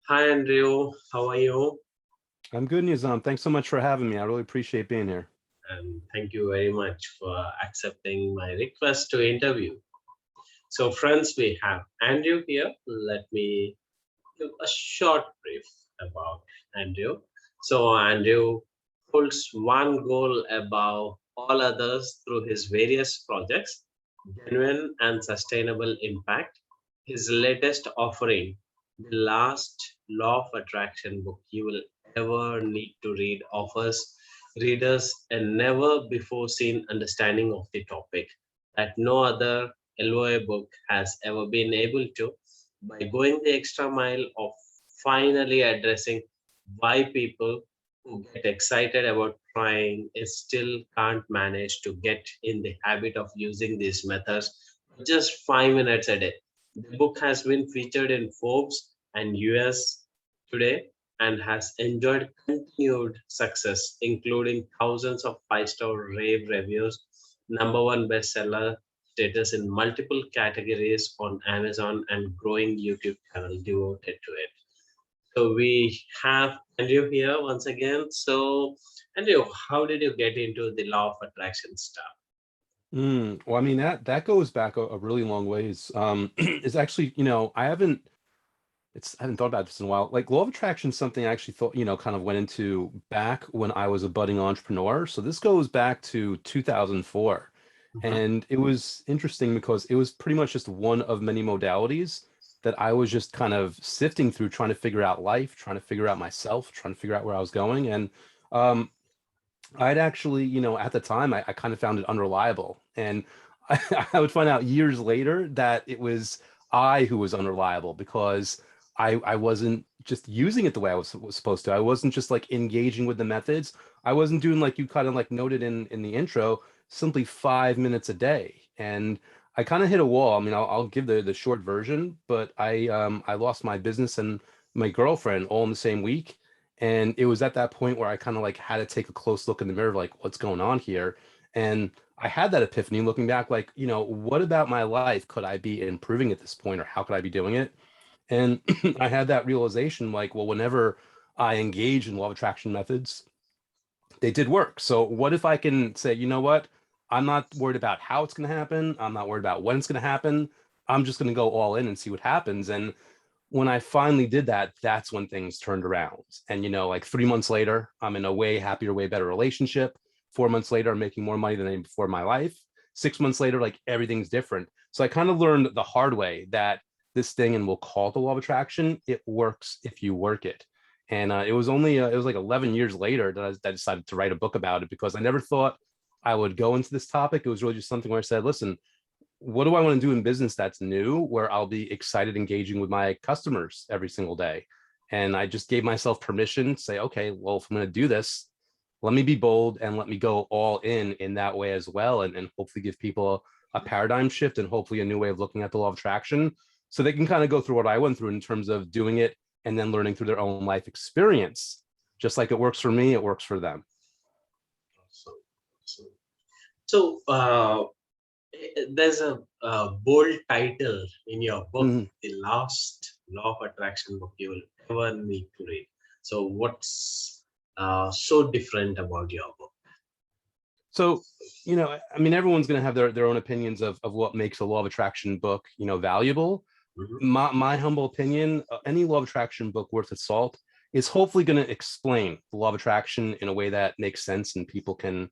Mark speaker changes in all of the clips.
Speaker 1: Hi, Andrew. How are you?
Speaker 2: I'm good, Nizam. Thanks so much for having me. I really appreciate being here.
Speaker 1: And thank you very much for accepting my request to interview. So, friends, we have Andrew here. Let me give a short brief about Andrew. So, Andrew holds one goal above all others through his various projects: genuine and sustainable impact. His latest offering, The Last Law of Attraction book you will ever need to read, offers readers a never before seen understanding of the topic that no other LOA book has ever been able to, by going the extra mile of finally addressing why people who get excited about trying is still can't manage to get in the habit of using these methods for just 5 minutes a day. The book has been featured in Forbes and US Today and has enjoyed continued success, including thousands of five-star rave reviews, number one bestseller status in multiple categories on Amazon, and growing YouTube channel devoted to it. So we have Andrew here once again. So Andrew, how did you get into the law of attraction stuff?
Speaker 2: Well, I mean that goes back a really long ways. It's actually, I haven't thought about this in a while. Like law of attraction is something I actually thought, kind of went into back when I was a budding entrepreneur. So this goes back to 2004.
Speaker 1: Mhm.
Speaker 2: And it was interesting because it was pretty much just one of many modalities that I was just kind of sifting through, trying to figure out life, trying to figure out myself, trying to figure out where I was going. And um, I'd actually, at the time, I kind of found it unreliable. And I would find out years later that it was I who was unreliable because I wasn't just using it the way I was supposed to. I wasn't just like engaging with the methods. I wasn't doing like you kind of like noted in the intro, simply 5 minutes a day. And I kind of hit a wall. I mean, I'll give the short version, but I lost my business and my girlfriend all in the same week. And it was at that point where I kind of like had to take a close look in the mirror, like, what's going on here? And I had that epiphany looking back, like, what about my life could I be improving at this point, or how could I be doing it? And I had that realization, like, well, whenever I engage in law of attraction methods, they did work. So what if I can say, you know what? I'm not worried about how it's going to happen. I'm not worried about when it's going to happen. I'm just going to go all in and see what happens. And when I finally did that, that's when things turned around. And, like 3 months later, I'm in a way happier, way better relationship. 4 months later, I'm making more money than I did before in my life. 6 months later, like everything's different. So I kind of learned the hard way that this thing, and we'll call it the law of attraction, it works if you work it. And it was like 11 years later that I decided to write a book about it because I never thought I would go into this topic. It was really just something where I said, listen, what do I want to do in business that's new where I'll be excited engaging with my customers every single day? And I just gave myself permission to say, okay, well, if I'm going to do this, let me be bold and let me go all in that way as well. And hopefully give people a paradigm shift and hopefully a new way of looking at the law of attraction so they can kind of go through what I went through in terms of doing it and then learning through their own life experience. Just like it works for me, it works for them.
Speaker 1: So, so, there's a bold title in your book,
Speaker 2: Mhm.
Speaker 1: The Last Law of Attraction book you will ever need to read. So, what's so different about your book?
Speaker 2: So, I mean, everyone's going to have their own opinions of what makes a law of attraction book, valuable.
Speaker 1: Mhm.
Speaker 2: My humble opinion, any law of attraction book worth its salt is hopefully going to explain the law of attraction in a way that makes sense and people can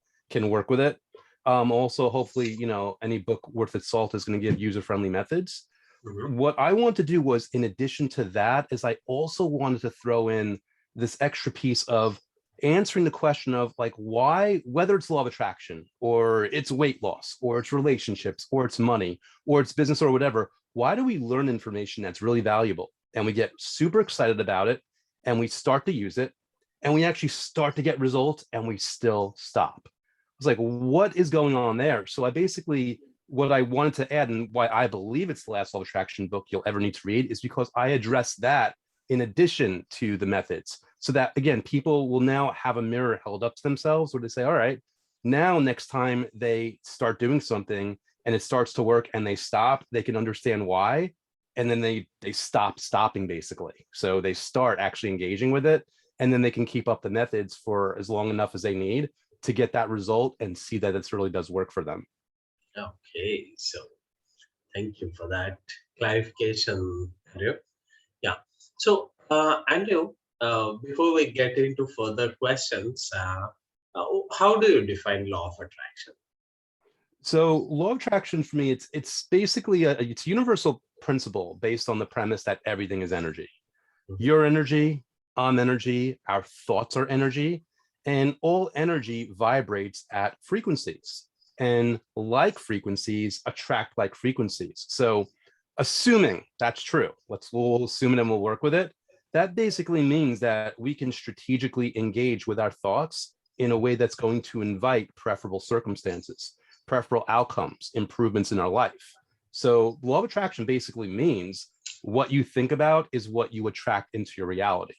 Speaker 2: work with it. Also, hopefully, any book worth its salt is going to give user-friendly methods.
Speaker 1: Mhm.
Speaker 2: What I want to do was, in addition to that, is I also wanted to throw in this extra piece of answering the question of like why, whether it's law of attraction or it's weight loss or it's relationships or it's money or it's business or whatever, why do we learn information that's really valuable and we get super excited about it and we start to use it and we actually start to get results and we still stop? It's like, what is going on there? So I basically, what I wanted to add and why I believe it's the last law of attraction book you'll ever need to read is because I address that in addition to the methods. So that again, people will now have a mirror held up to themselves where they say, all right, now next time they start doing something and it starts to work and they stop, they can understand why. and then they stop stopping basically. So they start actually engaging with it, and then they can keep up the methods for as long enough as they need to get that result and see that it really does work for them.
Speaker 1: Okay, so thank you for that clarification, Andrew. Yeah. So, Andrew, before we get into further questions, how do you define law of attraction?
Speaker 2: So law of attraction for me, it's basically it's a universal principle based on the premise that everything is energy.
Speaker 1: Mhm.
Speaker 2: Your energy, I'm energy, our thoughts are energy, and all energy vibrates at frequencies. And like frequencies attract like frequencies. So assuming that's true, we'll assume it and we'll work with it. That basically means that we can strategically engage with our thoughts in a way that's going to invite preferable circumstances, preferable outcomes, improvements in our life. So law of attraction basically means what you think about is what you attract into your reality.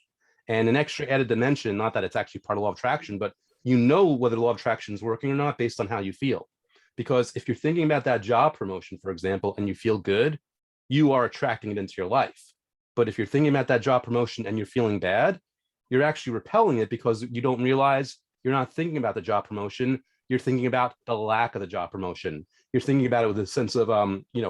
Speaker 2: And an extra added dimension, not that it's actually part of law of attraction, but you know whether the law of attraction is working or not based on how you feel. Because if you're thinking about that job promotion, for example, and you feel good, you are attracting it into your life. But if you're thinking about that job promotion and you're feeling bad, you're actually repelling it because you don't realize you're not thinking about the job promotion. You're thinking about the lack of the job promotion. You're thinking about it with a sense of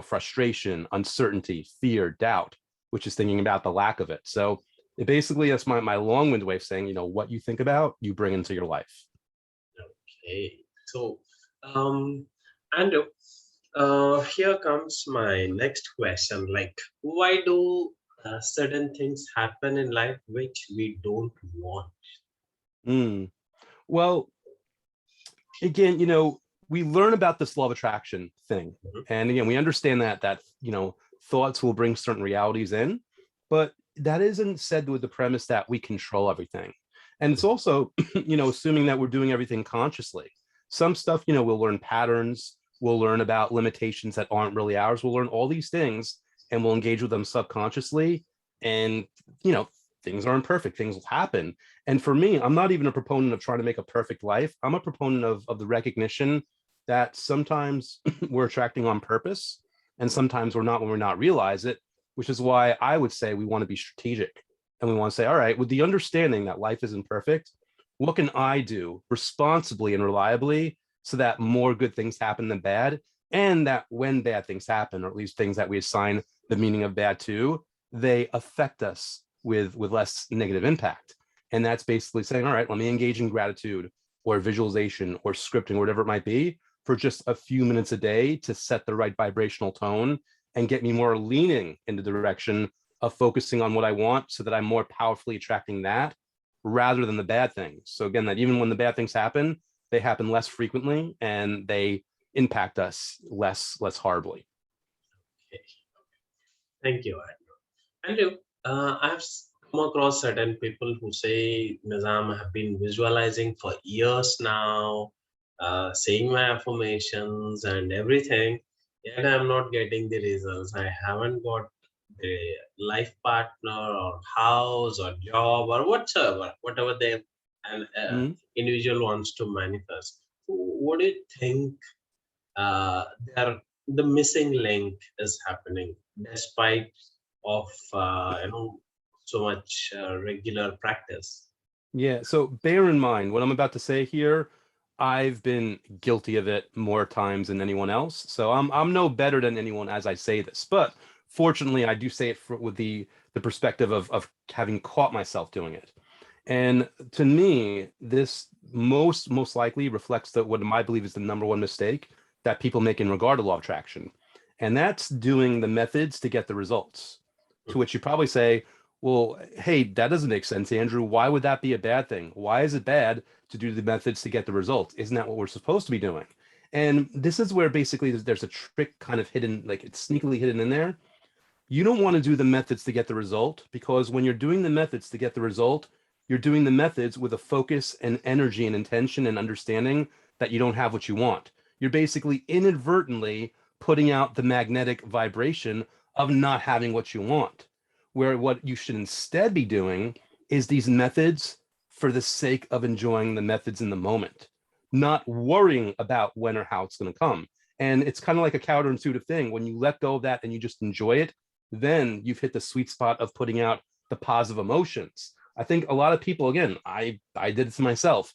Speaker 2: frustration, uncertainty, fear, doubt, which is thinking about the lack of it. So it basically, that's my long-winded way of saying, what you think about, you bring into your life.
Speaker 1: Okay. So, um, Andrew, here comes my next question. Like, why do certain things happen in life which we don't want?
Speaker 2: Mm. Well, again, we learn about this law of attraction thing.
Speaker 1: Mhm.
Speaker 2: And again, we understand that thoughts will bring certain realities in, but that isn't said with the premise that we control everything. And it's also, assuming that we're doing everything consciously. Some stuff, we'll learn patterns, we'll learn about limitations that aren't really ours. We'll learn all these things and we'll engage with them subconsciously. And, you know, things aren't perfect, things will happen. And for me, I'm not even a proponent of trying to make a perfect life. I'm a proponent of the recognition that sometimes we're attracting on purpose and sometimes we're not when we're not realize it, which is why I would say we want to be strategic and we want to say, all right, with the understanding that life isn't perfect, what can I do responsibly and reliably so that more good things happen than bad? And that when bad things happen, or at least things that we assign the meaning of bad to, they affect us with less negative impact. And that's basically saying, all right, let me engage in gratitude or visualization or scripting, or whatever it might be, for just a few minutes a day to set the right vibrational tone and get me more leaning in the direction of focusing on what I want so that I'm more powerfully attracting that rather than the bad things. So again, that even when the bad things happen, they happen less frequently and they impact us less horribly.
Speaker 1: Okay. Thank you, Andrew. I've come across certain people who say, Nizam, I have been visualizing for years now, saying my affirmations and everything, yet I'm not getting the results. I haven't got the life partner or house or job or whatever they an
Speaker 2: Mhm.
Speaker 1: individual wants to manifest. What do you think there the missing link is happening despite of so much regular practice?
Speaker 2: Yeah. So bear in mind what I'm about to say here. I've been guilty of it more times than anyone else. So I'm no better than anyone as I say this. But fortunately, I do say it with the perspective of having caught myself doing it. And to me, this most likely reflects what I believe is the number one mistake that people make in regard to law of attraction. And that's doing the methods to get the results. To which you probably say, well, hey, that doesn't make sense, Andrew. Why would that be a bad thing? Why is it bad to do the methods to get the results? Isn't that what we're supposed to be doing? And this is where basically there's a trick kind of hidden, like it's sneakily hidden in there. You don't want to do the methods to get the result because when you're doing the methods to get the result, you're doing the methods with a focus and energy and intention and understanding that you don't have what you want. You're basically inadvertently putting out the magnetic vibration of not having what you want. Where what you should instead be doing is these methods for the sake of enjoying the methods in the moment, not worrying about when or how it's going to come. And it's kind of like a counterintuitive thing. When you let go of that and you just enjoy it, then you've hit the sweet spot of putting out the positive emotions. I think a lot of people, again, I did it to myself.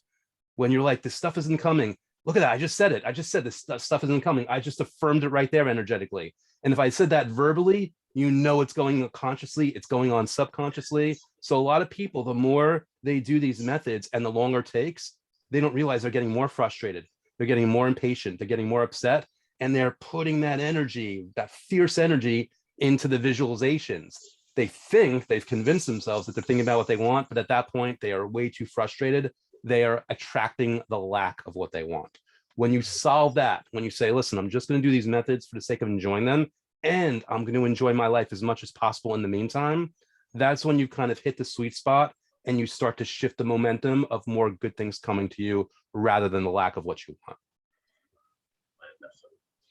Speaker 2: When you're like, this stuff isn't coming, look at that, I just said it, I just said this stuff isn't coming, I just affirmed it right there energetically. And if I said that verbally, you know it's going consciously, it's going on subconsciously. So a lot of people, the more they do these methods and the longer it takes, they don't realize they're getting more frustrated, they're getting more impatient, they're getting more upset, and they're putting that energy, that fierce energy, into the visualizations. They think they've convinced themselves that they're thinking about what they want, but at that point they are way too frustrated. They are attracting the lack of what they want. When you solve that, when you say, listen, I'm just going to do these methods for the sake of enjoying them, and I'm going to enjoy my life as much as possible in the meantime, that's when you kind of hit the sweet spot and you start to shift the momentum of more good things coming to you rather than the lack of what you want.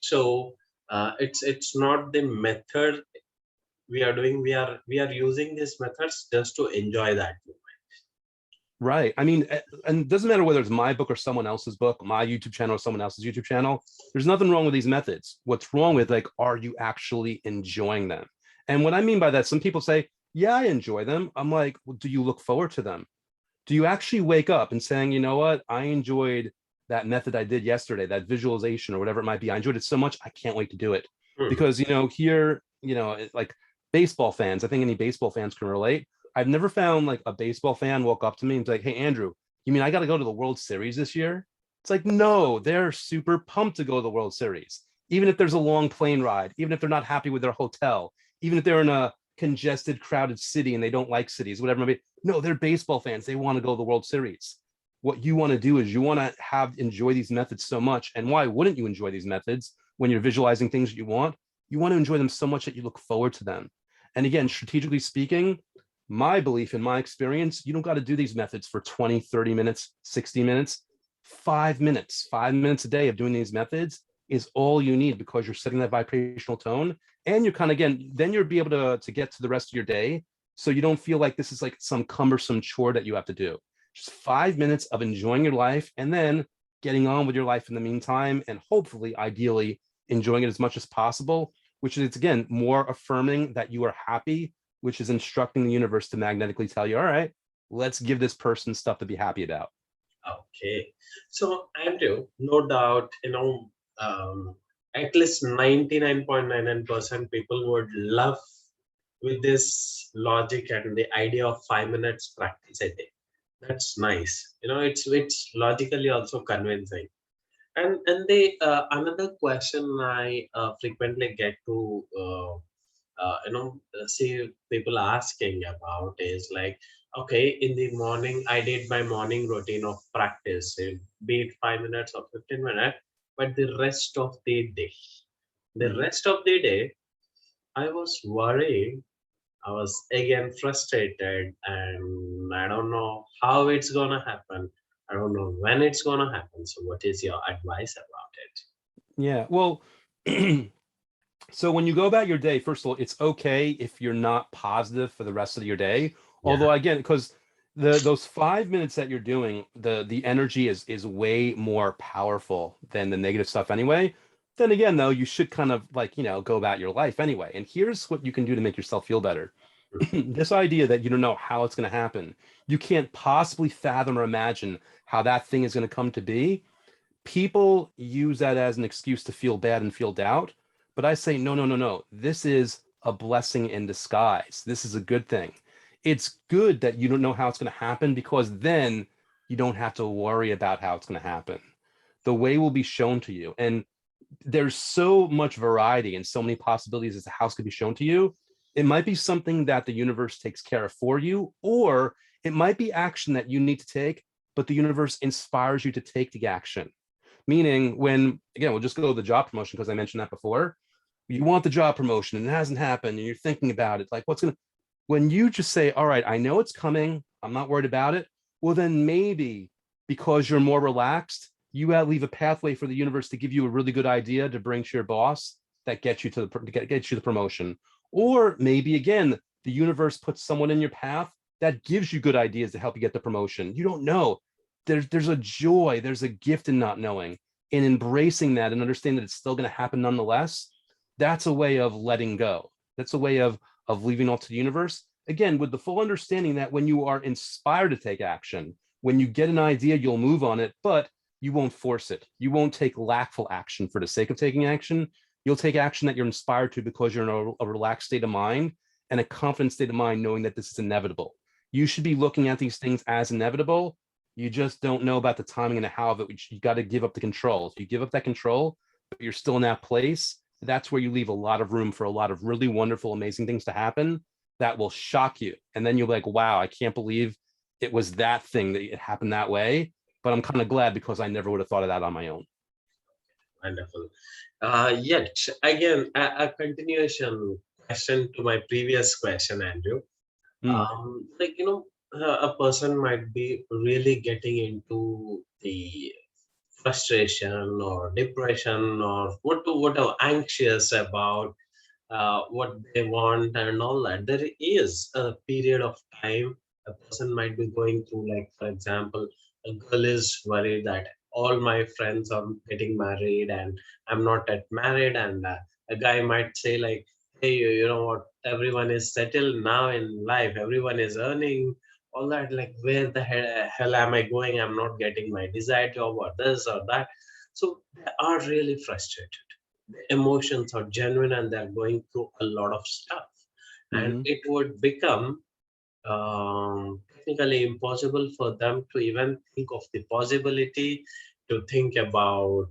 Speaker 1: So it's not the method we are doing. We are using these methods just to enjoy that moment.
Speaker 2: Right. I mean, and it doesn't matter whether it's my book or someone else's book, my YouTube channel or someone else's YouTube channel. There's nothing wrong with these methods. What's wrong with, like, are you actually enjoying them? And what I mean by that, some people say, yeah, I enjoy them. I'm like, well, do you look forward to them? Do you actually wake up and saying, you know what, I enjoyed that method I did yesterday, that visualization or whatever it might be. I enjoyed it so much, I can't wait to do it. Because, here, like baseball fans, I think any baseball fans can relate. I've never found like a baseball fan walk up to me and be like, hey, Andrew, you mean I got to go to the World Series this year? It's like, no, they're super pumped to go to the World Series. Even if there's a long plane ride, even if they're not happy with their hotel, even if they're in a congested, crowded city and they don't like cities, whatever it might be. No, they're baseball fans. They want to go to the World Series. What you want to do is you want to enjoy these methods so much. And why wouldn't you enjoy these methods when you're visualizing things that you want? You want to enjoy them so much that you look forward to them. And again, strategically speaking, my belief in my experience, you don't got to do these methods for 20, 30 minutes, 60 minutes, 5 minutes a day of doing these methods is all you need, because you're setting that vibrational tone, and you're kind of, again, then you'll be able to get to the rest of your day. So you don't feel like this is like some cumbersome chore that you have to do. Just 5 minutes of enjoying your life and then getting on with your life in the meantime, and hopefully, ideally, enjoying it as much as possible, which is, again, more affirming that you are happy, which is instructing the universe to magnetically tell you, all right, let's give this person stuff to be happy about.
Speaker 1: Okay. So, Andrew, no doubt, at least 99.99% people would love with this logic and the idea of 5 minutes practice a day. That's nice. It's logically also convincing. And the another question I frequently get to see people asking about is like, okay, in the morning I did my morning routine of practice, be it 5 minutes or 15 minutes, but the rest of the day, I was worried. I was again frustrated, and I don't know how it's gonna happen. I don't know when it's gonna happen. So, what is your advice about it?
Speaker 2: Yeah, well, so when you go about your day, first of all, it's okay if you're not positive for the rest of your day.
Speaker 1: Yeah.
Speaker 2: Although, again, because those 5 minutes that you're doing, the energy is way more powerful than the negative stuff anyway. Then again, though, you should kind of like, go about your life anyway. And here's what you can do to make yourself feel better. This idea that you don't know how it's going to happen, you can't possibly fathom or imagine how that thing is going to come to be. People use that as an excuse to feel bad and feel doubt. But I say, no, no, no, no. This is a blessing in disguise. This is a good thing. It's good that you don't know how it's going to happen, because then you don't have to worry about how it's going to happen. The way will be shown to you. And there's so much variety and so many possibilities as to how it's going to be shown to you. It might be something that the universe takes care of for you, or it might be action that you need to take, but the universe inspires you to take the action. Meaning, when, again, we'll just go to the job promotion because I mentioned that before. You want the job promotion and it hasn't happened and you're thinking about it, like, when you just say, all right, I know it's coming, I'm not worried about it. Well, then maybe because you're more relaxed, you leave a pathway for the universe to give you a really good idea to bring to your boss that gets you to get you the promotion. Or maybe, again, the universe puts someone in your path that gives you good ideas to help you get the promotion. You don't know. There's a joy, there's a gift in not knowing, in embracing that and understanding that it's still going to happen nonetheless. That's a way of letting go. That's a way of leaving all to the universe. Again, with the full understanding that when you are inspired to take action, when you get an idea, you'll move on it, but you won't force it. You won't take lackful action for the sake of taking action. You'll take action that you're inspired to because you're in a relaxed state of mind and a confident state of mind, knowing that this is inevitable. You should be looking at these things as inevitable. You just don't know about the timing and the how of it. You got to give up the control. If you give up that control, but you're still in that place, that's where you leave a lot of room for a lot of really wonderful, amazing things to happen that will shock you. And then you're like, wow, I can't believe it was that thing that it happened that way. But I'm kind of glad because I never would have thought of that on my own.
Speaker 1: Wonderful. Yet again, a continuation question to my previous question, Andrew.
Speaker 2: Mm,
Speaker 1: Like, a person might be really getting into the frustration or depression or whatever, anxious about what they want and all that. There is a period of time a person might be going through, like, for example, a girl is worried that all my friends are getting married and I'm not yet married, and a guy might say, like, hey, you know what, everyone is settled now in life, everyone is earning, all that, like, where the hell am I going? I'm not getting my desired job or this or that. So they are really frustrated, emotions are genuine, and they're going through a lot of stuff, and
Speaker 2: hmm
Speaker 1: it would become technically impossible for them to even think of the possibility to think about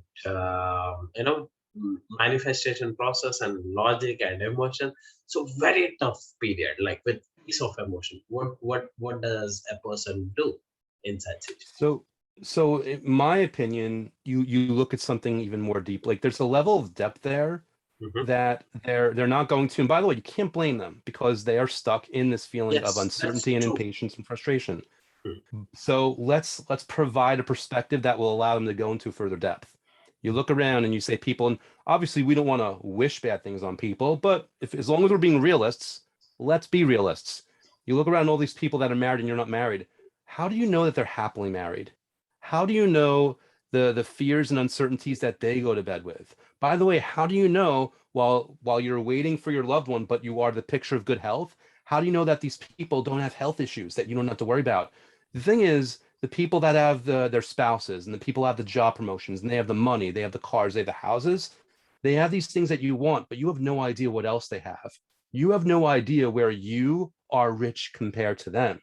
Speaker 1: manifestation process and logic and emotion. So very tough period, like with piece of emotion. What does a person do in such situation?
Speaker 2: So, so in my opinion, you look at something even more deep. Like there's a level of depth there
Speaker 1: Mhm.
Speaker 2: that they're not going to. And by the way, you can't blame them because they are stuck in this feeling of
Speaker 1: Yes, that's
Speaker 2: uncertainty and
Speaker 1: true.
Speaker 2: impatience and frustration.
Speaker 1: Mm.
Speaker 2: So let's provide a perspective that will allow them to go into further depth. You look around and you say people, and obviously we don't want to wish bad things on people, but if as long as we're being realists, let's be realists. You look around all these people that are married and you're not married. How do you know that they're happily married? How do you know the fears and uncertainties that they go to bed with? By the way, how do you know while you're waiting for your loved one, but you are the picture of good health? How do you know that these people don't have health issues that you don't have to worry about? The thing is, the people that have their spouses and the people have the job promotions and they have the money, they have the cars, they have the houses, they have these things that you want, but you have no idea what else they have. You have no idea where you are rich compared to them,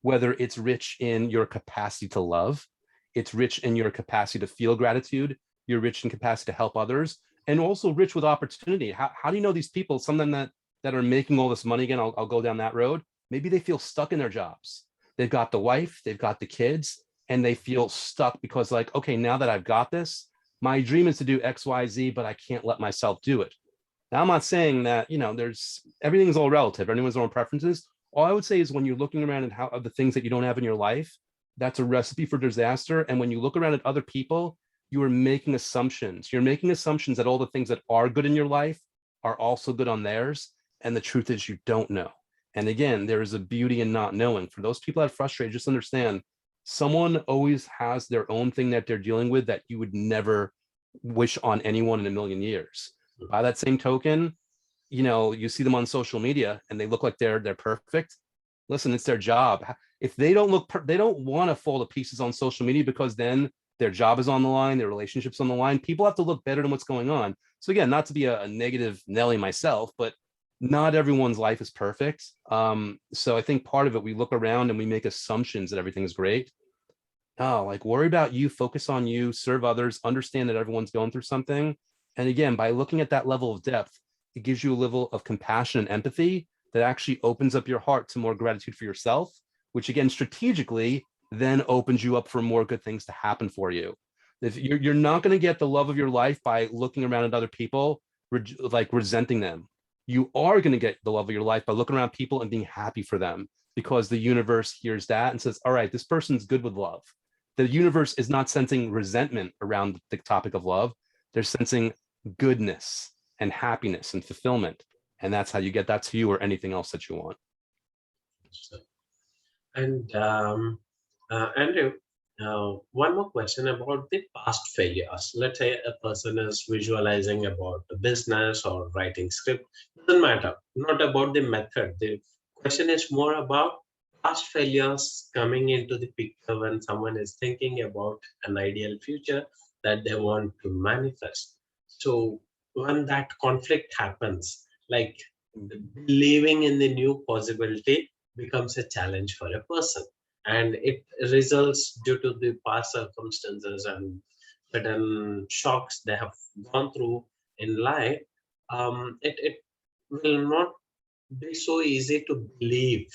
Speaker 2: whether it's rich in your capacity to love, it's rich in your capacity to feel gratitude, you're rich in capacity to help others, and also rich with opportunity. How do you know these people, some of them that are making all this money again, I'll go down that road, maybe they feel stuck in their jobs. They've got the wife, they've got the kids, and they feel stuck because, like, okay, now that I've got this, my dream is to do XYZ, but I can't let myself do it. Now, I'm not saying that, there's everything's all relative, everyone's own preferences. All I would say is when you're looking around at how of the things that you don't have in your life, that's a recipe for disaster. And when you look around at other people, you are making assumptions. You're making assumptions that all the things that are good in your life are also good on theirs. And the truth is, you don't know. And again, there is a beauty in not knowing. For those people that are frustrated, just understand someone always has their own thing that they're dealing with that you would never wish on anyone in a million years. By that same token, you see them on social media and they look like they're perfect. Listen, it's their job. If they don't they don't want to fall to pieces on social media because then their job is on the line, their relationships on the line. People have to look better than what's going on. So again, not to be a negative Nelly myself, but not everyone's life is perfect. So I think part of it, we look around and we make assumptions that everything's great. Oh, like worry about you, focus on you, serve others, understand that everyone's going through something. And again, by looking at that level of depth, it gives you a level of compassion and empathy that actually opens up your heart to more gratitude for yourself, which again, strategically, then opens you up for more good things to happen for you. If you're not going to get the love of your life by looking around at other people, like resenting them. You are going to get the love of your life by looking around people and being happy for them because the universe hears that and says, all right, this person's good with love. The universe is not sensing resentment around the topic of love. They're sensing goodness and happiness and fulfillment. And that's how you get that to you or anything else that you want.
Speaker 1: And Andrew, one more question about the past failures. Let's say a person is visualizing about the business or writing script. Doesn't matter. Not about the method. The question is more about past failures coming into the picture when someone is thinking about an ideal future that they want to manifest. So when that conflict happens, like believing in the new possibility becomes a challenge for a person, and it results due to the past circumstances and certain shocks they have gone through in life. It will not be so easy to believe.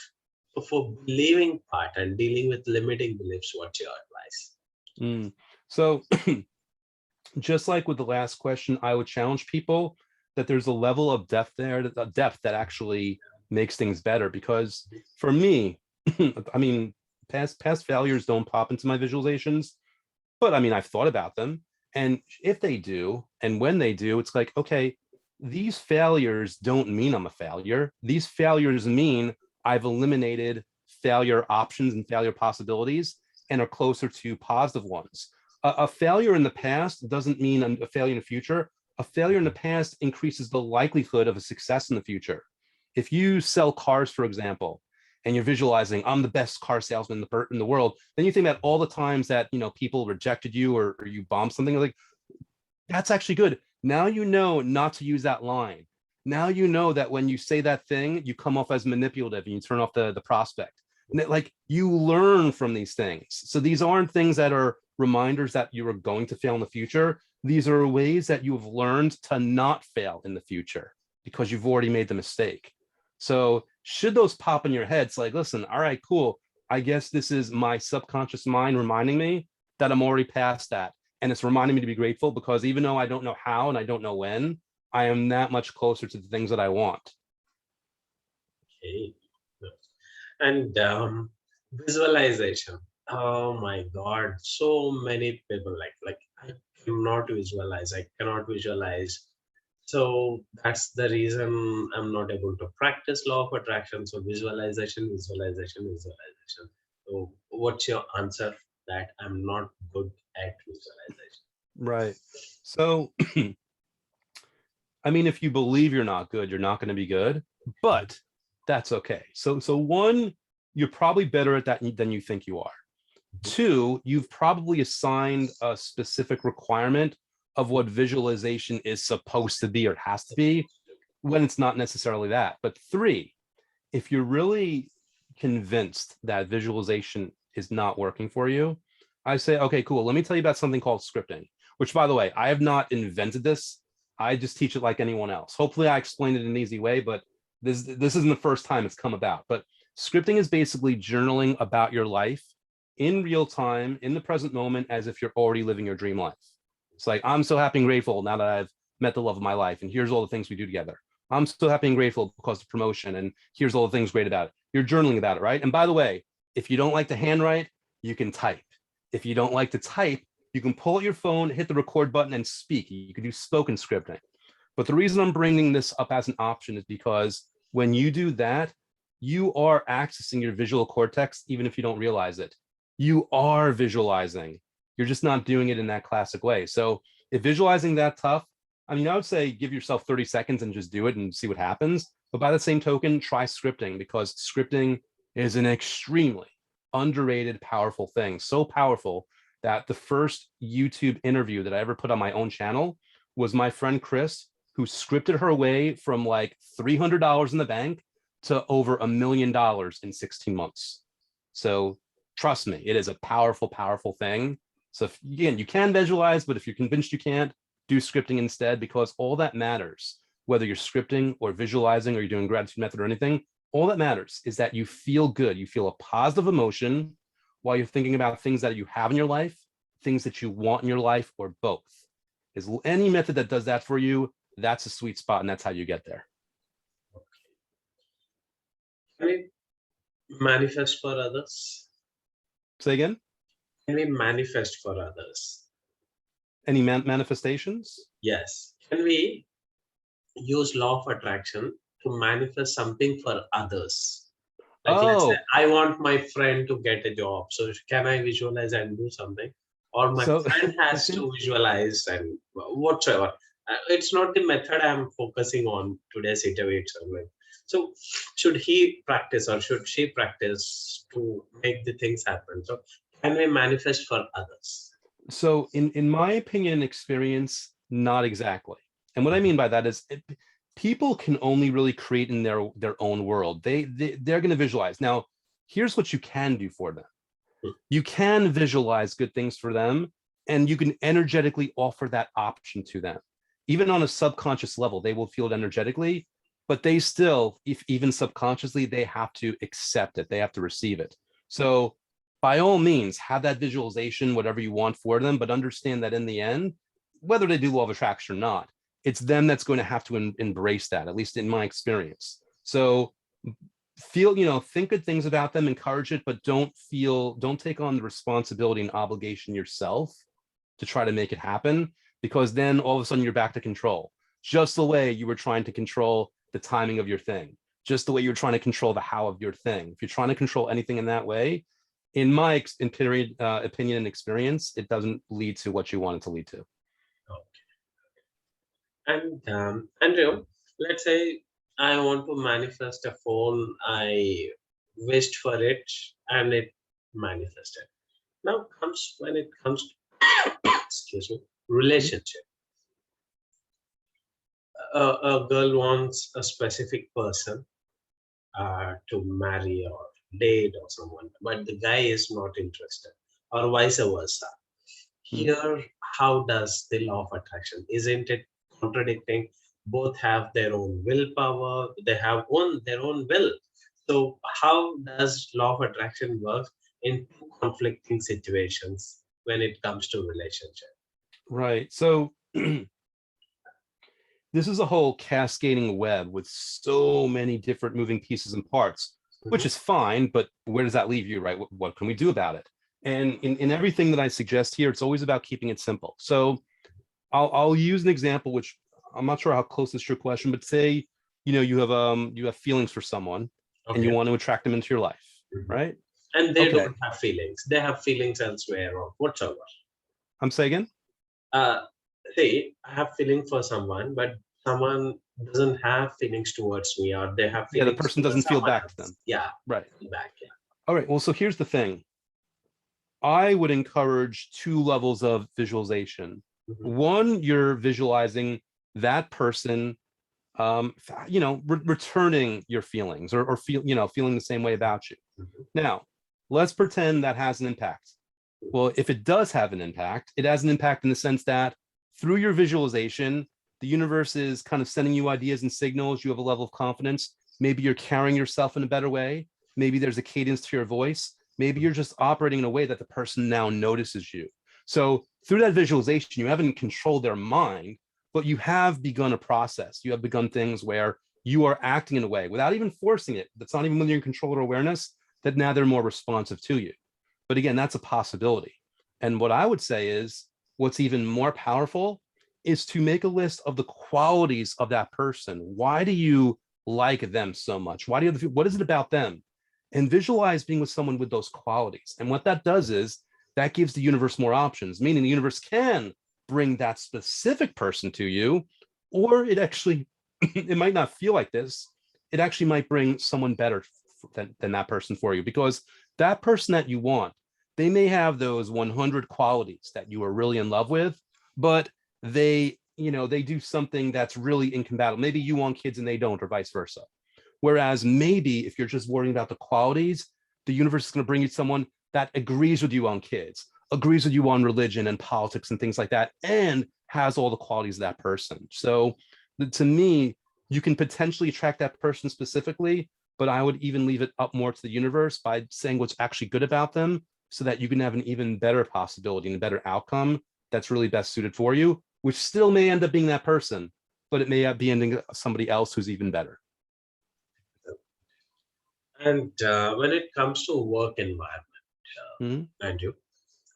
Speaker 1: So for believing part and dealing with limiting beliefs, what's your advice?
Speaker 2: Mm. So just like with the last question, I would challenge people that there's a level of depth there, depth that actually makes things better. Because for me, I mean, past failures don't pop into my visualizations, but I mean, I've thought about them. And if they do, and when they do, it's like, okay, these failures don't mean I'm a failure. These failures mean I've eliminated failure options and failure possibilities and are closer to positive ones. A failure in the past doesn't mean a failure in the future. A failure in the past increases the likelihood of a success in the future. If you sell cars, for example, and you're visualizing, I'm the best car salesman in the world, then you think about all the times that, you know, people rejected you, or you bombed something, like, that's actually good. Now you know not to use that line. Now you know that when you say that thing, you come off as manipulative and you turn off the prospect. And that, like, you learn from these things. So these aren't things that are reminders that you are going to fail in the future. These are ways that you have learned to not fail in the future because you've already made the mistake. So should those pop in your head, it's like, listen, all right, cool. I guess this is my subconscious mind reminding me that I'm already past that. And it's reminding me to be grateful, because even though I don't know how and I don't know when, I am that much closer to the things that I want.
Speaker 1: Okay. And visualization. Oh my God, so many people like I cannot visualize. I cannot visualize. So that's the reason I'm not able to practice law of attraction. So visualization, visualization, visualization. So what's your answer that I'm not good at visualization?
Speaker 2: Right. So, I mean, if you believe you're not good, you're not going to be good, but that's okay. So one, you're probably better at that than you think you are. Two, you've probably assigned a specific requirement of what visualization is supposed to be or has to be, when it's not necessarily that. But three, if you're really convinced that visualization is not working for you, I say, okay, cool. Let me tell you about something called scripting, which, by the way, I have not invented this. I just teach it like anyone else. Hopefully I explained it in an easy way, but this isn't the first time it's come about. But scripting is basically journaling about your life in real time, in the present moment, as if you're already living your dream life. It's like, I'm so happy and grateful now that I've met the love of my life, and here's all the things we do together. I'm so happy and grateful because of promotion, and here's all the things great about it. You're journaling about it, right? And by the way, if you don't like to handwrite, you can type. If you don't like to type, you can pull out your phone, hit the record button, and speak. You can do spoken scripting. But the reason I'm bringing this up as an option is because when you do that, you are accessing your visual cortex, even if you don't realize it. You are visualizing. You're just not doing it in that classic way. So if visualizing that tough, I mean, I would say give yourself 30 seconds and just do it and see what happens. But by the same token, try scripting, because scripting is an extremely underrated, powerful thing. So powerful that the first YouTube interview that I ever put on my own channel was my friend Chris, who scripted her way from like $300 in the bank to over $1 million in 16 months. So trust me, it is a powerful, powerful thing. So if, again, you can visualize, but if you're convinced you can't, do scripting instead, because all that matters, whether you're scripting or visualizing or you're doing gratitude method or anything, all that matters is that you feel good. You feel a positive emotion while you're thinking about things that you have in your life, things that you want in your life, or both. Is any method that does that for you, that's a sweet spot, and that's how you get there.
Speaker 1: Can we manifest for others?
Speaker 2: Say again?
Speaker 1: Can we manifest for others?
Speaker 2: Any manifestations?
Speaker 1: Yes. Can we use law of attraction to manifest something for others? Like, let's say
Speaker 2: Oh,
Speaker 1: I want my friend to get a job. So can I visualize and do something? Or my
Speaker 2: so
Speaker 1: friend has
Speaker 2: it's in,
Speaker 1: to visualize and whatsoever. It's not the method I'm focusing on today's interview itself. Like, so should he practice or should she practice to make the things happen? So can we manifest for others?
Speaker 2: So in my opinion and experience, not exactly. And what I mean by that is people can only really create in their own world. They're going to visualize. Now, here's what you can do for them. You can visualize good things for them, and you can energetically offer that option to them. Even on a subconscious level, they will feel it energetically, but they still, if even subconsciously, they have to accept it. They have to receive it. So by all means, have that visualization, whatever you want for them, but understand that in the end, whether they do law of attraction or not, it's them that's going to have to embrace that, at least in my experience. So feel, think good things about them, encourage it, but don't take on the responsibility and obligation yourself to try to make it happen, because then all of a sudden you're back to control, just the way you were trying to control the timing of your thing, just the way you're trying to control the how of your thing. If you're trying to control anything in that way, in my opinion and experience, it doesn't lead to what you want it to lead to.
Speaker 1: And Andrew, let's say I want to manifest a phone. I wished for it and it manifested. Now comes when it comes to, excuse me, relationship. A girl wants a specific person to marry or date or someone, but the guy is not interested, or vice versa.
Speaker 2: Mhm.
Speaker 1: Here, how does the law of attraction? Isn't it contradicting? Both have their own willpower, they have their own will. So, how does law of attraction work in two conflicting situations when it comes to relationship?
Speaker 2: Right. So this is a whole cascading web with so many different moving pieces and parts, which
Speaker 1: Mhm.
Speaker 2: is fine, but where does that leave you, right? What can we do about it? And in everything that I suggest here, it's always about keeping it simple. So I'll use an example, which I'm not sure how close this is to your question, but say, you have feelings for someone and you
Speaker 1: Okay.
Speaker 2: want to attract them into your life,
Speaker 1: Mhm.
Speaker 2: right?
Speaker 1: And they
Speaker 2: Okay.
Speaker 1: don't have feelings. They have feelings elsewhere or whatsoever.
Speaker 2: I'm saying again.
Speaker 1: Uh, See, I have feeling for someone, but someone doesn't have feelings towards me, or they have
Speaker 2: Yeah, the
Speaker 1: feelings
Speaker 2: person
Speaker 1: towards
Speaker 2: doesn't feel
Speaker 1: someone
Speaker 2: back to
Speaker 1: else.
Speaker 2: them.
Speaker 1: Yeah,
Speaker 2: Right.
Speaker 1: back. Yeah.
Speaker 2: All right. Well, so here's the thing. I would encourage two levels of visualization.
Speaker 1: Mhm,
Speaker 2: One, you're visualizing that person, returning your feelings, or feeling the same way about you.
Speaker 1: mhm,
Speaker 2: Now, let's pretend that has an impact. Well, if it does have an impact, it has an impact in the sense that through your visualization, the universe is kind of sending you ideas and signals. You have a level of confidence. Maybe you're carrying yourself in a better way. Maybe there's a cadence to your voice. Maybe you're just operating in a way that the person now notices you. So through that visualization, you haven't controlled their mind, but you have begun a process. You have begun things where you are acting in a way without even forcing it. That's not even within your control or awareness, that now they're more responsive to you. But again, that's a possibility. And what I would say is what's even more powerful is to make a list of the qualities of that person. Why do you like them so much? What is it about them? And visualize being with someone with those qualities. And what that does is that gives the universe more options, meaning the universe can bring that specific person to you, or it actually, it might not feel like this. It actually might bring someone better than that person for you, because that person that you want, they may have those 100 qualities that you are really in love with, but they do something that's really incompatible. Maybe you want kids and they don't, or vice versa. Whereas maybe if you're just worrying about the qualities, the universe is going to bring you someone that agrees with you on kids, agrees with you on religion and politics and things like that, and has all the qualities of that person. So to me, you can potentially attract that person specifically, but I would even leave it up more to the universe by saying what's actually good about them, so that you can have an even better possibility and a better outcome that's really best suited for you, which still may end up being that person, but it may be ending somebody else who's even better.
Speaker 1: And when it comes to work environment,
Speaker 2: Mhm.
Speaker 1: Andrew,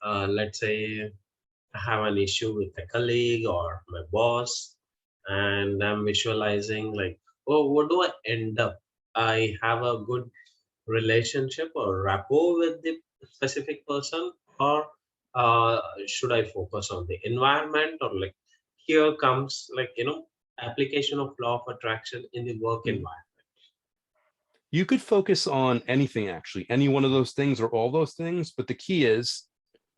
Speaker 1: let's say I have an issue with a colleague or my boss, and I'm visualizing like, oh, what do I end up? I have a good relationship or rapport with the specific person, or should I focus on the environment, or like here comes application of law of attraction in the work
Speaker 2: Mm.
Speaker 1: environment.
Speaker 2: You could focus on anything, actually, any one of those things or all those things. But the key is,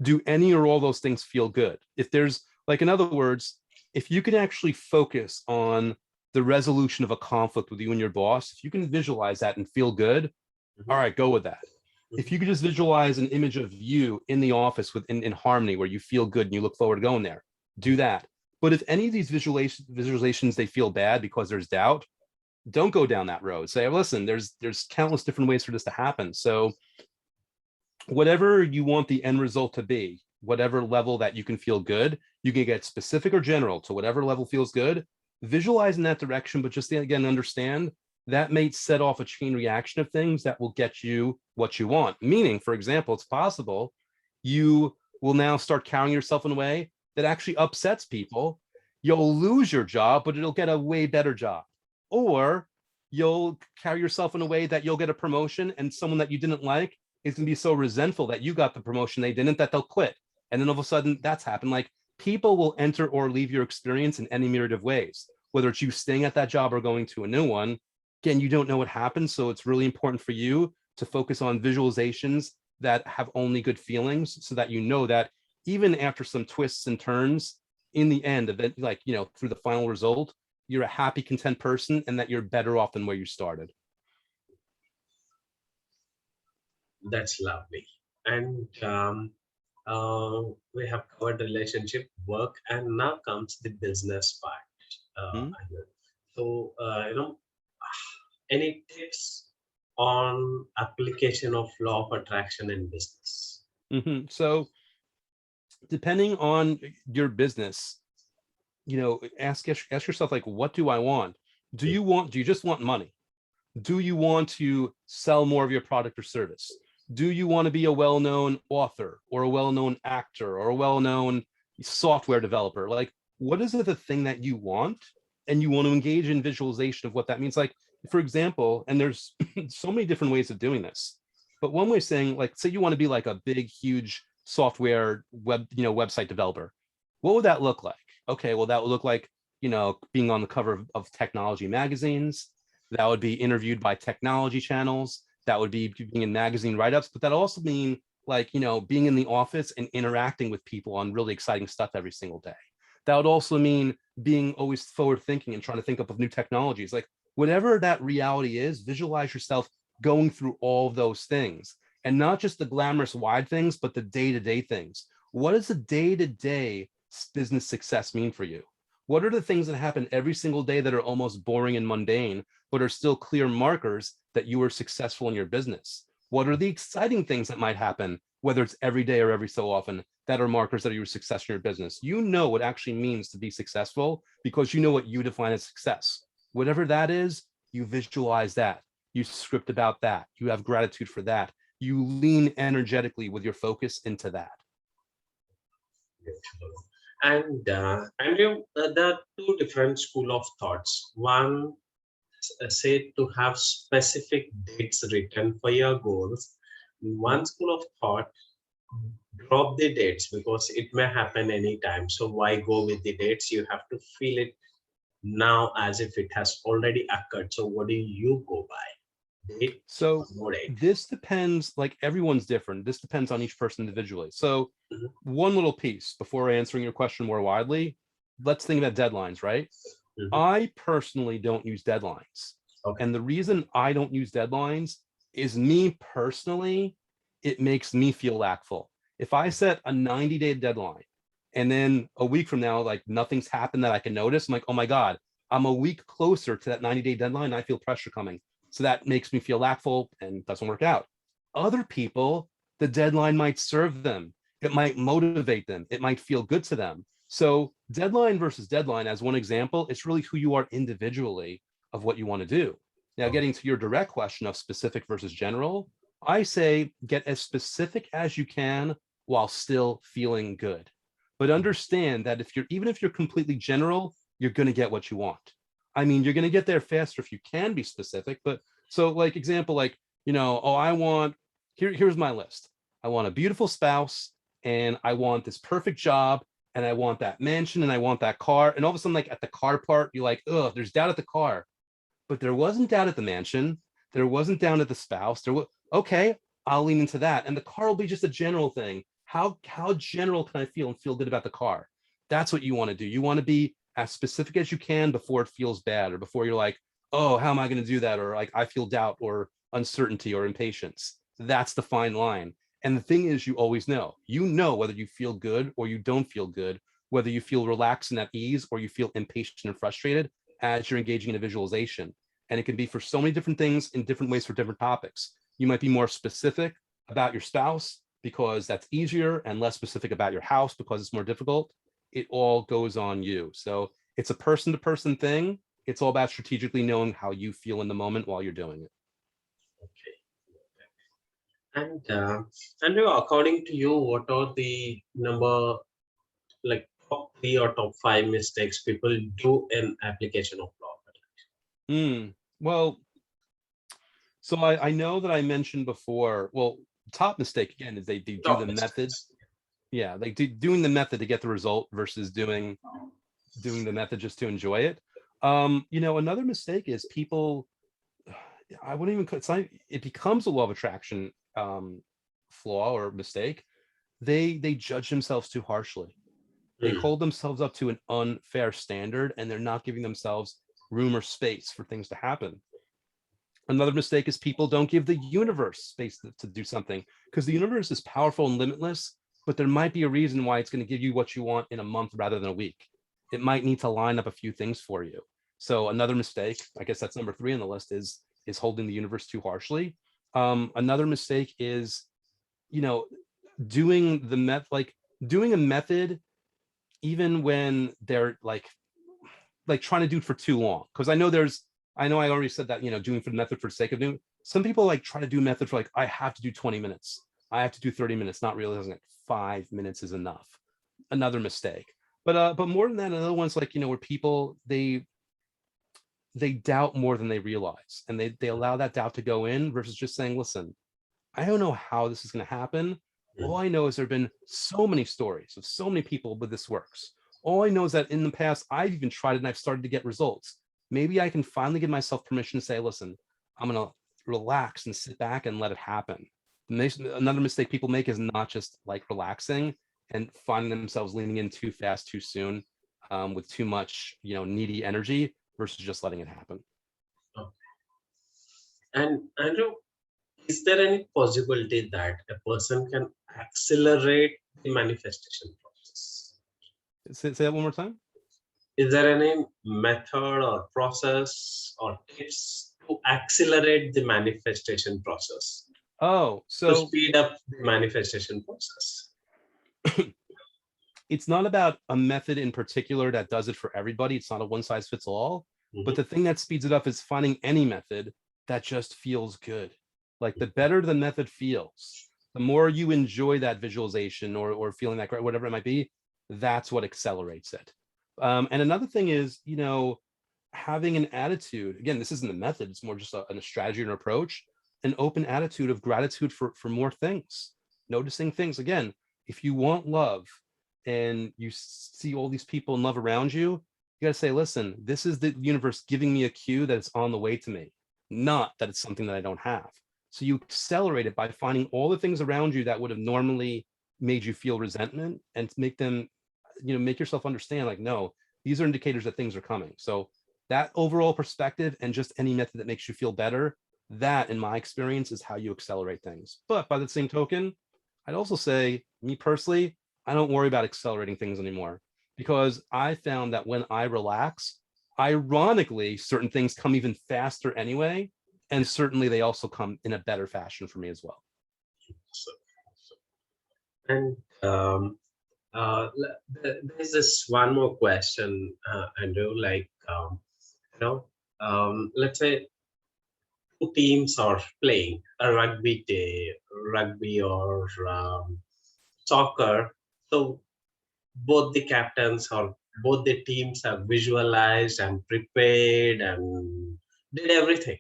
Speaker 2: do any or all those things feel good? If there's, like, in other words, if you can actually focus on the resolution of a conflict with you and your boss, if you can visualize that and feel good, all
Speaker 1: Mhm,
Speaker 2: right, go with that. If
Speaker 1: mhm.
Speaker 2: you could just visualize an image of you in the office in harmony where you feel good and you look forward to going there, do that. But if any of these visualizations they feel bad because there's doubt, don't go down that road. Say, listen, there's countless different ways for this to happen. So whatever you want the end result to be, whatever level that you can feel good, you can get specific or general to whatever level feels good, visualize in that direction, but just again, understand that may set off a chain reaction of things that will get you what you want. Meaning, for example, it's possible you will now start carrying yourself in a way that actually upsets people. You'll lose your job, but it'll get a way better job. Or you'll carry yourself in a way that you'll get a promotion and someone that you didn't like is going to be so resentful that you got the promotion they didn't, that they'll quit. And then all of a sudden that's happened. Like, people will enter or leave your experience in any myriad of ways, whether it's you staying at that job or going to a new one. Again, you don't know what happens. So it's really important for you to focus on visualizations that have only good feelings, so that you know that even after some twists and turns, in the end of it, like, through the final result, you're a happy, content person and that you're better off than where you started.
Speaker 1: That's lovely. And uh, we have covered relationship, work, and now comes the business part.
Speaker 2: Mhm.
Speaker 1: Anil. So, any tips on application of law of attraction in business?
Speaker 2: So depending on your business, ask yourself, like, what do I want? Do you just want money? Do you want to sell more of your product or service? Do you want to be a well-known author or a well-known actor or a well-known software developer? Like, what is it, the thing that you want? And you want to engage in visualization of what that means. Like, for example, and there's so many different ways of doing this, but one way of saying, like, say you want to be like a big, huge software website developer. What would that look like? Okay, well, that would look like, being on the cover of technology magazines. That would be interviewed by technology channels. That would be being in magazine write-ups, but that also mean, like, being in the office and interacting with people on really exciting stuff every single day. That would also mean being always forward thinking and trying to think up of new technologies. Like, whatever that reality is, visualize yourself going through all of those things, and not just the glamorous wide things, but the day-to-day things. What does the day-to-day business success mean for you? What are the things that happen every single day that are almost boring and mundane, but are still clear markers that you are successful in your business? What are the exciting things that might happen, whether it's every day or every so often, that are markers that are your success in your business? You know what actually means to be successful because you know what you define as success. Whatever that is, you visualize that. You script about that. You have gratitude for that. You lean energetically with your focus into that.
Speaker 1: And there are two different school of thoughts. One said to have specific dates written for your goals. One
Speaker 2: Mhm.
Speaker 1: school of thought, drop the dates because it may happen anytime. So why go with the dates? You have to feel it now as if it has already occurred. So what do you go by? Date or
Speaker 2: So
Speaker 1: no date?
Speaker 2: this depends, like, everyone's different. This depends on each person individually. So
Speaker 1: Mhm,
Speaker 2: one little piece before answering your question more widely, let's think about deadlines, right?
Speaker 1: mhm.
Speaker 2: I personally don't use deadlines.
Speaker 1: Okay.
Speaker 2: And the reason I don't use deadlines is, me personally, it makes me feel lackful. If I set a 90-day deadline and then a week from now, like, nothing's happened that I can notice, I'm like, oh my God, I'm a week closer to that 90-day deadline. I feel pressure coming. So that makes me feel lackful and doesn't work out. Other people, the deadline might serve them. It might motivate them. It might feel good to them. So deadline versus deadline, as one example, it's really who you are individually of what you want to do. Now, getting to your direct question of specific versus general, I say get as specific as you can while still feeling good. But understand that even if you're completely general, you're going to get what you want. I mean, you're going to get there faster if you can be specific. But so, like, example, like, oh, here's my list. I want a beautiful spouse, and I want this perfect job, and I want that mansion and I want that car. And all of a sudden, like at the car part, you're like, oh, there's doubt at the car, but there wasn't doubt at the mansion. There wasn't doubt at the spouse. There was, okay, I'll lean into that. And the car will be just a general thing. How general can I feel and feel good about the car? That's what you want to do. You want to be as specific as you can before it feels bad, or before you're like, oh, how am I going to do that? Or like, I feel doubt or uncertainty or impatience. That's the fine line. And the thing is, you know whether you feel good or you don't feel good, whether you feel relaxed and at ease or you feel impatient and frustrated as you're engaging in a visualization. And it can be for so many different things in different ways for different topics. You might be more specific about your spouse because that's easier, and less specific about your house because it's more difficult. It all goes on you. So it's a person to person thing. It's all about strategically knowing how you feel in the moment while you're doing it.
Speaker 1: Okay. And according to you, what are the number, like top three or top five mistakes people do in application of law?
Speaker 2: Well, so I know that I mentioned before, well, top mistake again is they do
Speaker 1: Top
Speaker 2: the method.
Speaker 1: mistakes.
Speaker 2: Yeah, like doing the method to get the result versus doing the method just to enjoy it. Another mistake is people, I wouldn't even, it's not, it becomes a law of attraction flaw or mistake. They judge themselves too harshly. They
Speaker 1: Hmm.
Speaker 2: hold themselves up to an unfair standard, and they're not giving themselves room or space for things to happen. Another mistake is people don't give the universe space to do something, because the universe is powerful and limitless, but there might be a reason why it's going to give you what you want in a month rather than a week. It might need to line up a few things for you. So another mistake, I guess that's number 3 on the list, is holding the universe too harshly. Another mistake is, you know, doing a method even when they're like trying to do it for too long. Because I know I already said that, doing for the method for the sake of doing. Some people like try to do method for like, I have to do 20 minutes. I have to do 30 minutes, not realizing like 5 minutes is enough. Another mistake. But more than that, another one's like, where people they doubt more than they realize. And they allow that doubt to go in versus just saying, listen, I don't know how this is going to happen. All
Speaker 1: Hmm.
Speaker 2: I know is there have been so many stories of so many people where this works. All I know is that in the past, I've even tried it and I've started to get results. Maybe I can finally give myself permission to say, listen, I'm going to relax and sit back and let it happen. Another mistake people make is not just like relaxing and finding themselves leaning in too fast, too soon, with too much, needy energy versus just letting it happen.
Speaker 1: Okay. And Andrew, is there any possibility that a person can accelerate the manifestation process?
Speaker 2: Say that one more time.
Speaker 1: Is there any method or process or tips to accelerate the manifestation process,
Speaker 2: Oh,
Speaker 1: to
Speaker 2: so
Speaker 1: speed up the manifestation process?
Speaker 2: it's not about a method in particular that does it for everybody. It's not a one size fits all. But
Speaker 1: Mhm.
Speaker 2: the thing that speeds it up is finding any method that just feels good. Like the better the method feels, the more you enjoy that visualization or feeling that, whatever it might be, that's what accelerates it. And another thing is, having an attitude. Again, this isn't a method, it's more just a strategy and approach, an open attitude of gratitude for more things, noticing things. Again, if you want love and you see all these people in love around you, you got to say, listen, this is the universe giving me a cue that it's on the way to me, not that it's something that I don't have. So you accelerate it by finding all the things around you that would have normally made you feel resentment, and make them, make yourself understand, like, no, these are indicators that things are coming. So that overall perspective, and just any method that makes you feel better, that in my experience is how you accelerate things. But by the same token, I'd also say, me personally, I don't worry about accelerating things anymore, because I found that when I relax, ironically, certain things come even faster anyway. And certainly they also come in a better fashion for me as well.
Speaker 1: So, and there's this one more question, Andrew. Like, let's say two teams are playing a rugby or soccer. So both the captains or both the teams have visualized and prepared and did everything.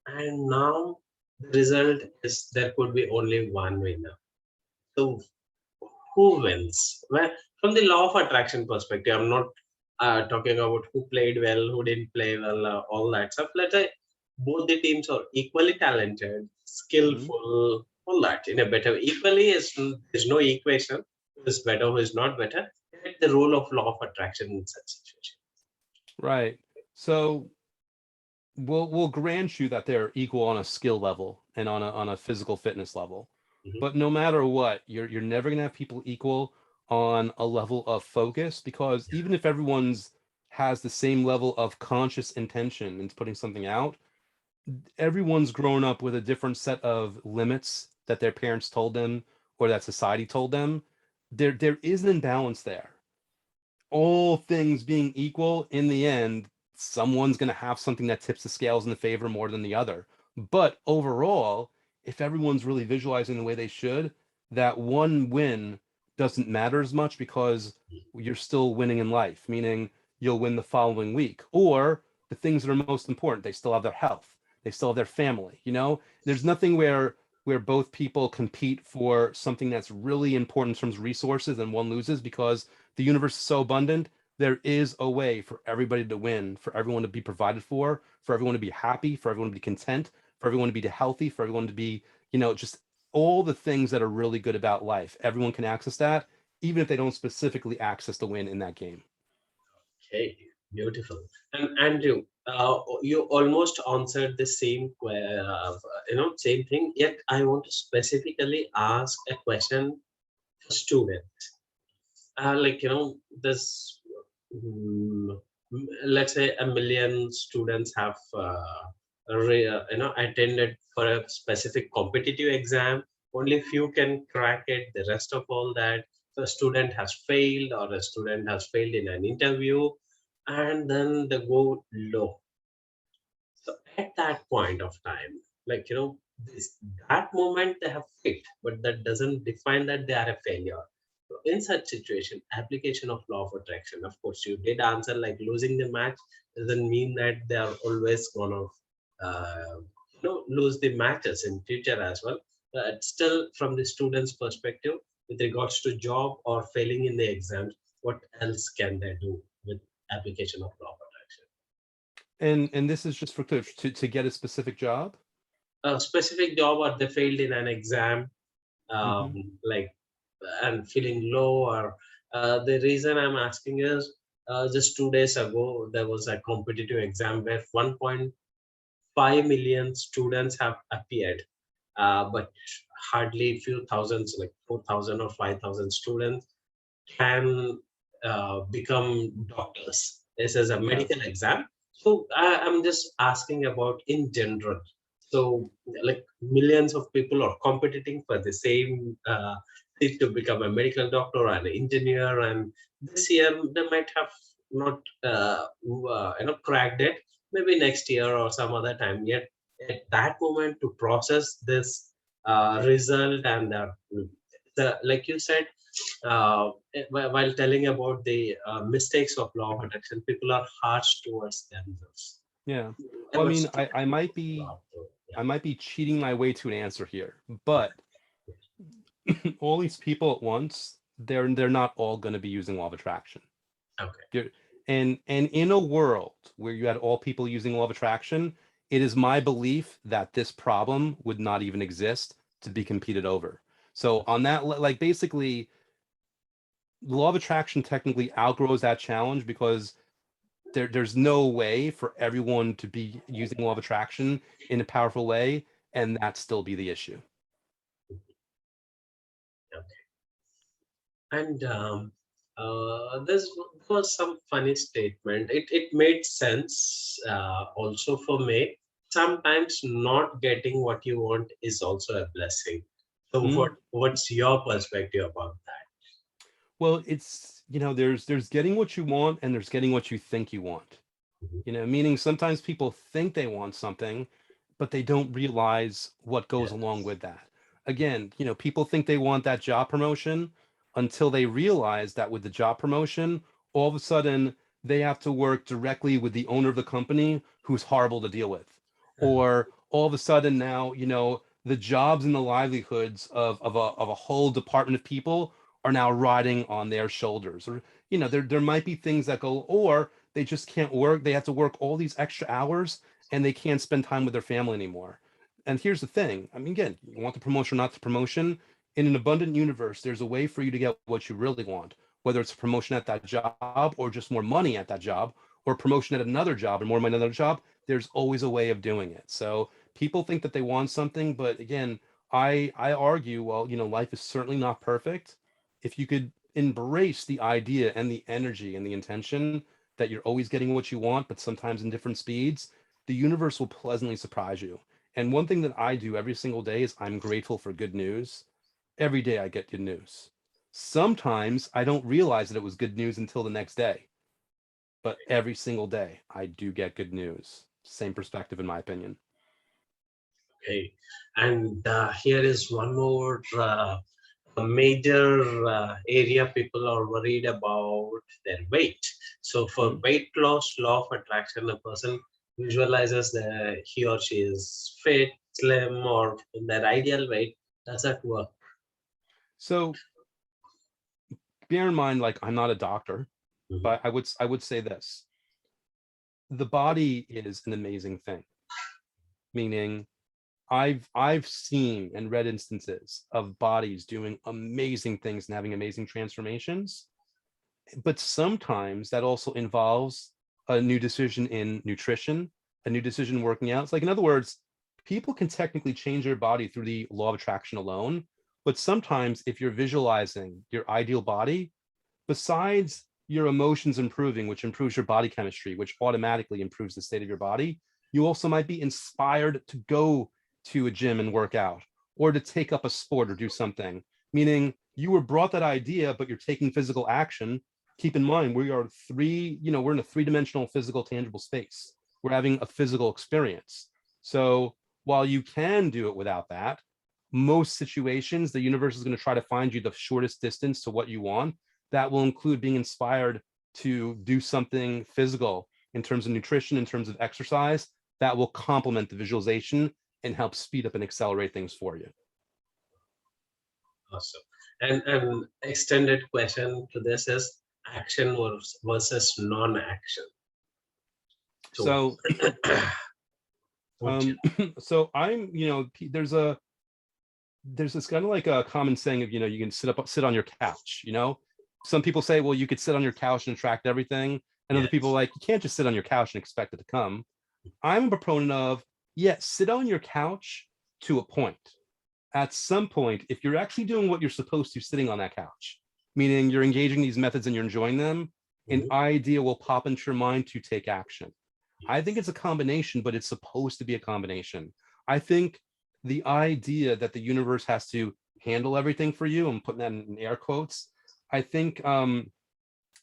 Speaker 1: And now the result is there could be only one winner. So who wins? Well, from the law of attraction perspective, I'm not talking about who played well, who didn't play well, all that stuff. Let's say both the teams are equally talented,
Speaker 2: Mhm.
Speaker 1: skillful, all that in a better. Equally is there's no equation. Who is better, who is not better. The role of law of attraction in such situation.
Speaker 2: Right. So we'll grant you that they're equal on a skill level and on a physical fitness level.
Speaker 1: Mhm.
Speaker 2: But no matter what, you're never gonna have people equal on a level of focus, because even if everyone's has the same level of conscious intention into putting something out, everyone's grown up with a different set of limits that their parents told them or that society told them. There is an imbalance there. All things being equal, in the end, someone's going to have something that tips the scales in the favor more than the other. But overall, if everyone's really visualizing the way they should, that one win doesn't matter as much, because you're still winning in life, meaning you'll win the following week. Or the things that are most important, they still have their health, they still have their family. There's nothing where both people compete for something that's really important in terms of resources and one loses, because the universe is so abundant. There is a way for everybody to win, for everyone to be provided for everyone to be happy, for everyone to be content, for everyone to be healthy, for everyone to be, just all the things that are really good about life. Everyone can access that, even if they don't specifically access the win in that game.
Speaker 1: Okay, beautiful. And Andrew, you almost answered the same, same thing. Yet I want to specifically ask a question for students. This, mm, let's say a million students have, attended for a specific competitive exam. Only few can crack it. The rest of all that, the student has failed, or a student has failed in an interview, and then they go low. So at that point of time, that moment they have failed, but that doesn't define that they are a failure. So in such situation, application of law of attraction. Of course, you did answer like losing the match doesn't mean that they are always gonna, lose the matches in future as well. But still, from the student's perspective, with regards to job or failing in the exams, what else can they do with application of law of attraction?
Speaker 2: And this is just for clear, to get a specific job.
Speaker 1: A specific job, or they failed in an exam, um,
Speaker 2: Hmm.
Speaker 1: like and feeling low, or the reason I'm asking is, just 2 days ago there was a competitive exam where 1.5 million students have appeared, but hardly few thousands, like 4,000 or 5,000 students can become doctors. This is a
Speaker 2: Yeah.
Speaker 1: medical exam. So I'm just asking about in general. So like millions of people are competing for the same seat to become a medical doctor and an engineer. And this year they might have not cracked it. Maybe next year or some other time. Yet at that moment to process this result, and like you said, while telling about the mistakes of law of attraction, people are harsh towards themselves.
Speaker 2: Yeah.
Speaker 1: I
Speaker 2: Well, I
Speaker 1: must
Speaker 2: mean,
Speaker 1: take
Speaker 2: I might be
Speaker 1: yeah.
Speaker 2: I might be cheating my way to an answer here, but all these people at once, they're not all going to be using law of attraction.
Speaker 1: Okay.
Speaker 2: There- and in a world where you had all people using law of attraction, it is my belief that this problem would not even exist to be competed over. So on that, like basically, law of attraction technically outgrows that challenge, because there's no way for everyone to be using law of attraction in a powerful way and that still be the issue.
Speaker 1: Okay. And this was some funny statement. It made sense also for me. Sometimes not getting what you want is also a blessing. So
Speaker 2: Mm.
Speaker 1: what's your perspective about that?
Speaker 2: Well, it's, there's getting what you want and there's getting what you think you want.
Speaker 1: Mhm.
Speaker 2: Meaning sometimes people think they want something, but they don't realize what goes along
Speaker 1: Yes.
Speaker 2: with that. Again, people think they want that job promotion until they realize that with the job promotion, all of a sudden they have to work directly with the owner of the company who's horrible to deal with. Or all of a sudden now, the jobs and the livelihoods of a whole department of people are now riding on their shoulders. Or, there might be things that go, or they just can't work. They have to work all these extra hours and they can't spend time with their family anymore. And here's the thing. I mean, again, you want the promotion, not the promotion. In an abundant universe, there's a way for you to get what you really want, whether it's a promotion at that job or just more money at that job, or promotion at another job and more money at another job. There's always a way of doing it. So people think that they want something, but again, I argue, well, life is certainly not perfect. If you could embrace the idea and the energy and the intention that you're always getting what you want, but sometimes in different speeds, the universe will pleasantly surprise you. And one thing that I do every single day is I'm grateful for good news. Every day I get good news. Sometimes I don't realize that it was good news until the next day, but every single day I do get good news. Same perspective, in my opinion.
Speaker 1: Okay, and here is one more a major area people are worried about their weight. So for
Speaker 2: Mhm.
Speaker 1: weight loss, law of attraction, a person visualizes that he or she is fit, slim, or in their ideal weight. Does that work?
Speaker 2: So bear in mind, like, I'm not a doctor,
Speaker 1: Mhm.
Speaker 2: but I would say this: the body is an amazing thing. Meaning, I've seen and read instances of bodies doing amazing things and having amazing transformations, but sometimes that also involves a new decision in nutrition, a new decision working out. It's like, in other words, people can technically change their body through the law of attraction alone, but sometimes if you're visualizing your ideal body, besides your emotions improving, which improves your body chemistry, which automatically improves the state of your body, you also might be inspired to go to a gym and work out, or to take up a sport or do something. Meaning you were brought that idea, but you're taking physical action. Keep in mind, we're in a three-dimensional physical tangible space. We're having a physical experience. So while you can do it without that, most situations, the universe is going to try to find you the shortest distance to what you want. That will include being inspired to do something physical in terms of nutrition, in terms of exercise, that will complement the visualization and help speed up and accelerate things for you.
Speaker 1: Awesome. And an extended question to this is action versus non-action. So,
Speaker 2: So,
Speaker 1: would you?
Speaker 2: so I'm, there's this kind of like a common saying of, you can sit on your couch. Some people say, well, you could sit on your couch and attract everything, and other people are
Speaker 1: Yes.
Speaker 2: like, you can't just sit on your couch and expect it to come. I'm a proponent of, yes, sit on your couch to a point. At some point, if you're actually doing what you're supposed to sitting on that couch, meaning you're engaging these methods and you're enjoying them, an
Speaker 1: Mhm.
Speaker 2: idea will pop into your mind to take action. I think
Speaker 1: Yes.
Speaker 2: it's a combination, but it's supposed to be a combination. I think the idea that the universe has to handle everything for you, I'm putting that in air quotes, I think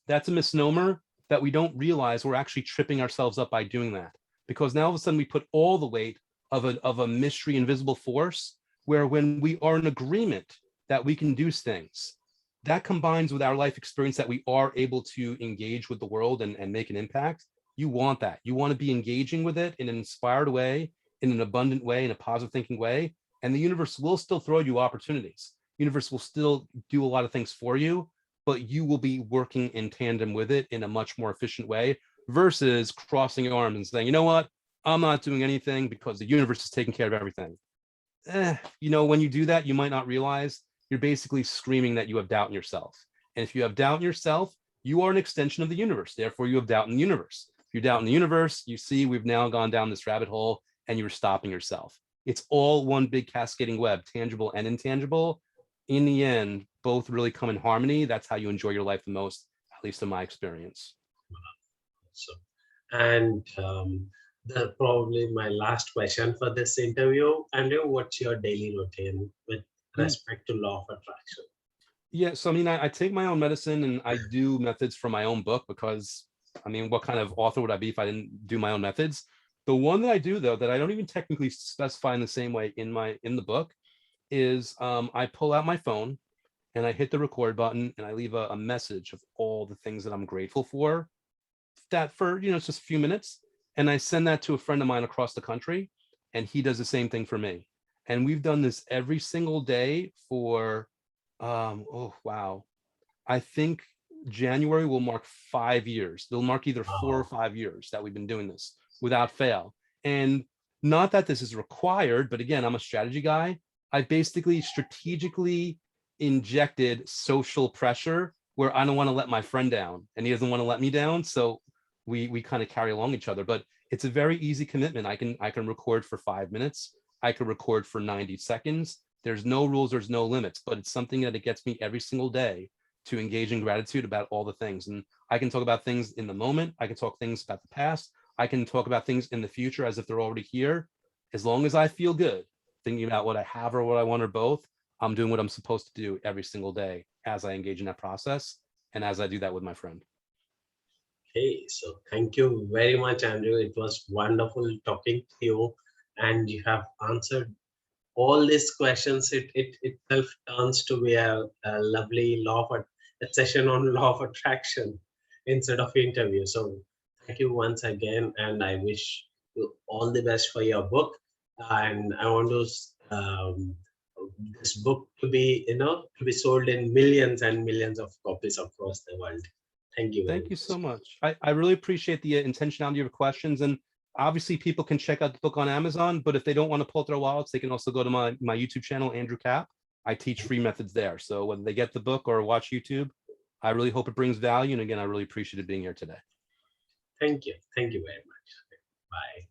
Speaker 2: that's a misnomer that we don't realize we're actually tripping ourselves up by doing that. Because now all of a sudden we put all the weight of a mystery invisible force, where when we are in agreement that we can do things, that combines with our life experience that we are able to engage with the world and make an impact. You want that. You want to be engaging with it in an inspired way, in an abundant way, in a positive thinking way. And the universe will still throw you opportunities. Universe will still do a lot of things for you, but you will be working in tandem with it in a much more efficient way, versus crossing your arms and saying, you know what, I'm not doing anything because the universe is taking care of everything. When you do that, you might not realize you're basically screaming that you have doubt in yourself. And if you have doubt in yourself, you are an extension of the universe. Therefore, you have doubt in the universe. If you doubt in the universe, you see we've now gone down this rabbit hole and you're stopping yourself. It's all one big cascading web, tangible and intangible. In the end, both really come in harmony. That's how you enjoy your life the most, at least in my experience.
Speaker 1: So, and the probably my last question for this interview, Andrew, what's your daily routine with
Speaker 2: Mm.
Speaker 1: respect to law of attraction?
Speaker 2: Yeah, so I mean, I take my own medicine and I do methods from my own book because, I mean, what kind of author would I be if I didn't do my own methods? The one that I do, though, that I don't even technically specify in the same way in the book, is I pull out my phone and I hit the record button and I leave a message of all the things that I'm grateful for. That for it's just a few minutes, and I send that to a friend of mine across the country, and he does the same thing for me. And we've done this every single day for Oh wow. I think January will mark 5 years. It'll mark either 4 or 5 years that we've been doing this without fail. And not that this is required, but again, I'm a strategy guy. I basically strategically injected social pressure where I don't want to let my friend down and he doesn't want to let me down. So we kind of carry along each other. But it's a very easy commitment. I can record for 5 minutes. I can record for 90 seconds. There's no rules, there's no limits, but it's something that it gets me every single day to engage in gratitude about all the things. And I can talk about things in the moment. I can talk things about the past. I can talk about things in the future as if they're already here. As long as I feel good thinking about what I have or what I want or both, I'm doing what I'm supposed to do every single day as I engage in that process and as I do that with my friend.
Speaker 1: Okay, so thank you very much, Andrew. It was wonderful talking to you, and you have answered all these questions. It itself turns to be a lovely a session on law of attraction instead of interview. So thank you once again, and I wish you all the best for your book. And I want to this book to be to be sold in millions and millions of copies across the world. Thank you very
Speaker 2: Thank you
Speaker 1: much.
Speaker 2: so much. I really appreciate the intentionality of your questions. And obviously, people can check out the book on Amazon, but if they don't want to pull out their wallets, they can also go to my YouTube channel, Andrew Cap. I teach free methods there. So whether they get the book or watch YouTube, I really hope it brings value. And again, I really appreciated being here today.
Speaker 1: Thank you. Thank you very much. Bye.